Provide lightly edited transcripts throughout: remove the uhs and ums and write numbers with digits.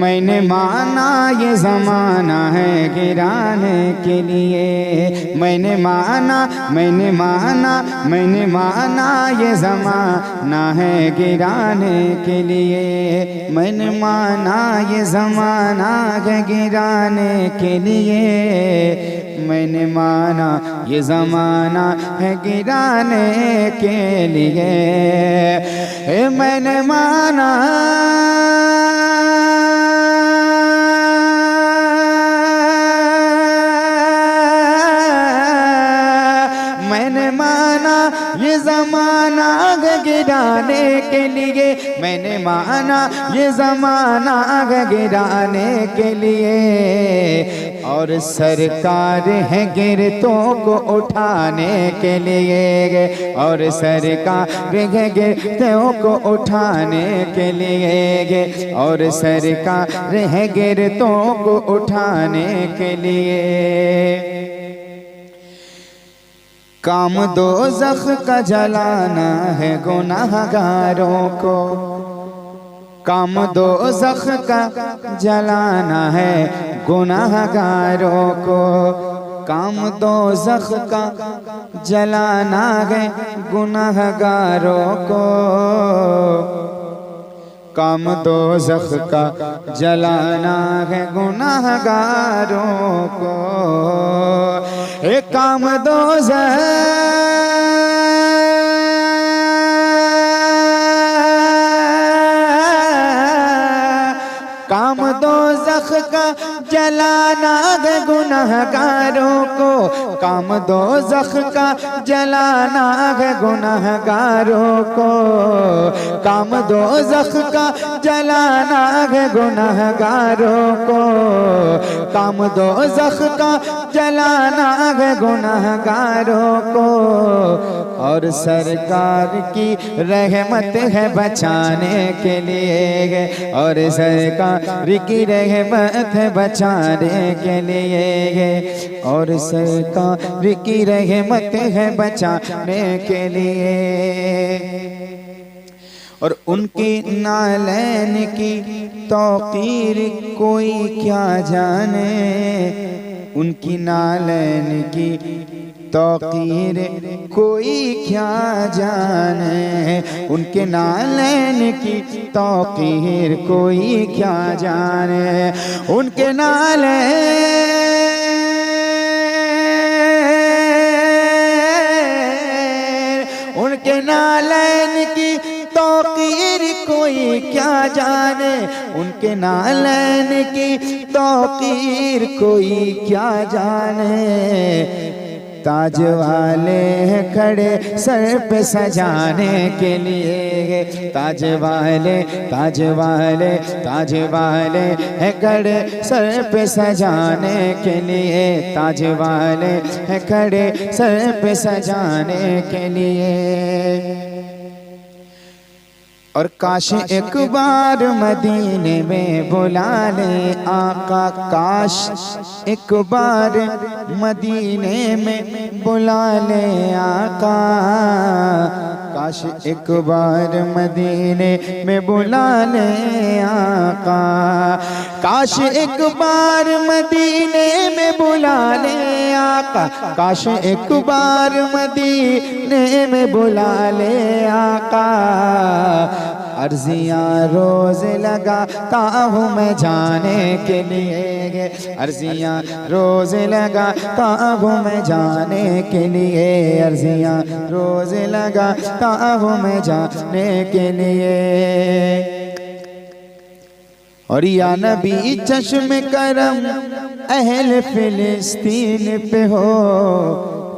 मैंने माना ये ज़माना है गिराने के लिए, मैंने माना ये ज़माना है गिराने के लिए, मैंने माना ये ज़माना है गिराने के लिए, मैंने माना ये ज़माना है गिराने के लिए, मैंने माना ये ज़माना गिराने के लिए, मैंने माना ये ज़माना गिराने के लिए, और सरकार है गिरतों को उठाने के लिए, और सरकार है गिरतों को उठाने के लिए, और सरकार है गिरतों को उठाने के लिए। काम दोज़ख का जलाना है गुनाहगारों को, काम दोज़ख का जलाना है गुनाहगारों को, काम दोज़ख का जलाना है गुनाहगारों को, काम दोज़ख का जलाना है गुनाहगारों को, एक काम दोज़ख काम दोज़ख का जलाना है गुनाहगारों को, काम दोज़ख का जलाना है गुनाहगारों को, काम दोज़ख का जलाना है गुनाहगारों को, काम दोज़ख का जलाना है गुनाहगारों को, और सरकार की रहमत है बचाने के लिए, और सरकार की रहमत है बचाने के लिए, और सरकार की रहमत है बचाने के लिए। और उनकी नालैन की तौक़ीर कोई क्या जाने, उनकी नालैन की तौक़ीर कोई क्या जाने, उनके नालैन की तौक़ीर कोई क्या जाने, उनके नालैन उनके नालैन की तौक़ीर कोई क्या जाने, उनके नालैन की तौक़ीर कोई क्या जाने। ताज वाले खड़े सर पे सजाने के लिए, ताज वाले है खड़े सर पे सजाने के लिए, ताज वाले है खड़े सर पे सजाने के लिए। और काश एक बार मदीने में बुला ले आका, काश एक बार मदीने में बुला ले आका, काश एक बार मदीने में बुला ले आका, काश एक बार मदीने में बुला ले आका, काश एक बार मदीने में बुला ले आका। अर्ज़ियाँ रोज़ लगाता हूँ मैं जाने के लिए, अर्ज़ियाँ रोज़ लगाता हूँ मैं जाने के लिए, अर्ज़ियाँ रोज़ लगाता हूँ मैं जाने के लिए। और या नबी चश्म करम अहल फ़िलिस्तीन पे हो,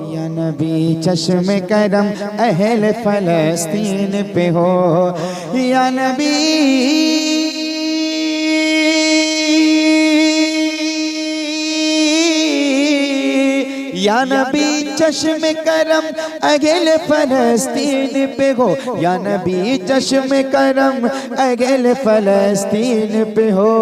या नबी चश्म करम अहल फ़लस्तीन पे हो, या नबी या नबी चश्म करम अहल फ़लस्तीन पे हो, या नबी चश्म करम अहल फ़लस्तीन पे हो।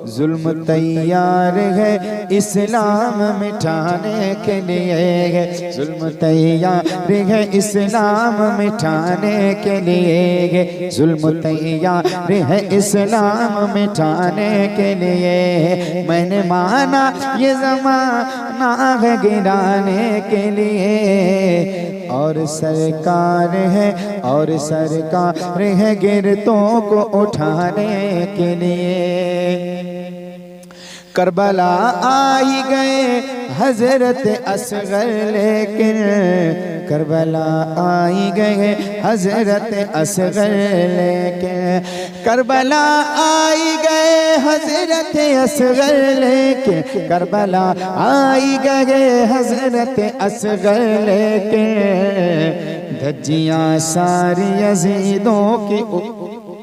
जुल्म तैयार है इस्लाम मिटाने के लिए, जुल्म तैयार है इस्लाम मिटाने के लिए, जुल्म तैयार है इस्लाम मिटाने के लिए। मैंने माना ये ज़माना है गिराने के लिए, और सरकार है और सरकार है गिरतों को उठाने के लिए। करबला आई गए हजरत असगर लेकिन, करबला आई गए हजरत असगर लेकिन, करबला आई गए हजरत असगर लेकिन, करबला आई गए हजरत असगर लेकिन, धज्जियां सारी यजीदों की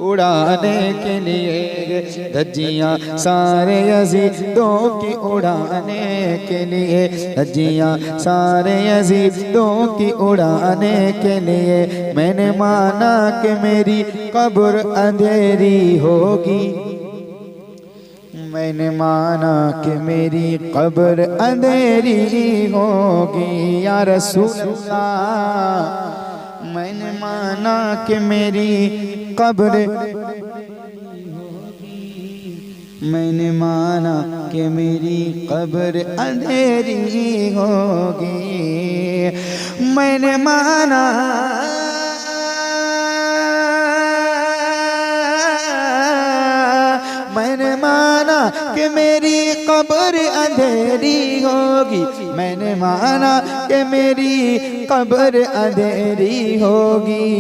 उड़ाने के लिए, धज्जियां सारे यजीदों की उड़ाने के लिए, धज्जियां सारे यजीदों की उड़ाने के लिए। मैंने माना कि मेरी कब्र अंधेरी होगी, मैंने माना कि मेरी कब्र अंधेरी होगी या रसूल अल्लाह। मैंने माना कि मेरी कब्र, मैंने माना कि मेरी कब्र अंधेरी होगी, मैंने माना मैंने माना कि मेरी कब्र अंधेरी होगी, मैंने माना कि मेरी कब्र अंधेरी होगी।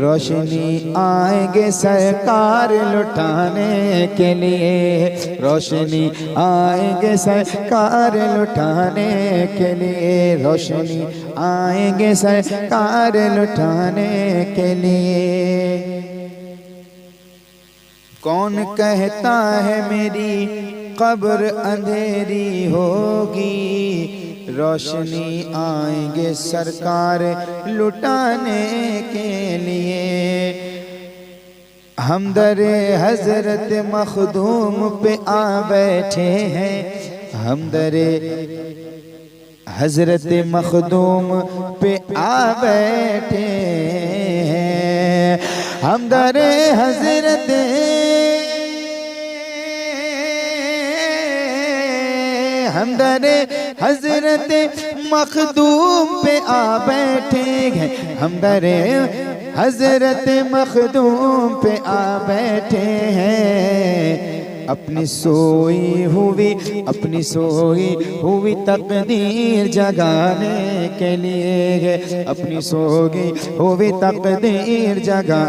रोशनी आएंगे सरकार लुटाने के लिए, रोशनी आएंगे सरकार लुटाने के लिए, रोशनी आएंगे सरकार लुटाने के लिए। कौन कहता है मेरी कब्र अंधेरी होगी, रोशनी आएंगे सरकार लुटाने के लिए। हमदरे हजरत मखदूम पे आ बैठे हैं, हमदरे हजरत मखदूम पे आ बैठे हैं, हमदरे हजरत हमदरे हजरत मखदूम पे आ बैठे हैं, हमदरे हजरत मखदूम पे आ बैठे हैं। अपनी सोई हुई तकदीर जगाने के लिए, अपनी सोई हुई तकदीर जगा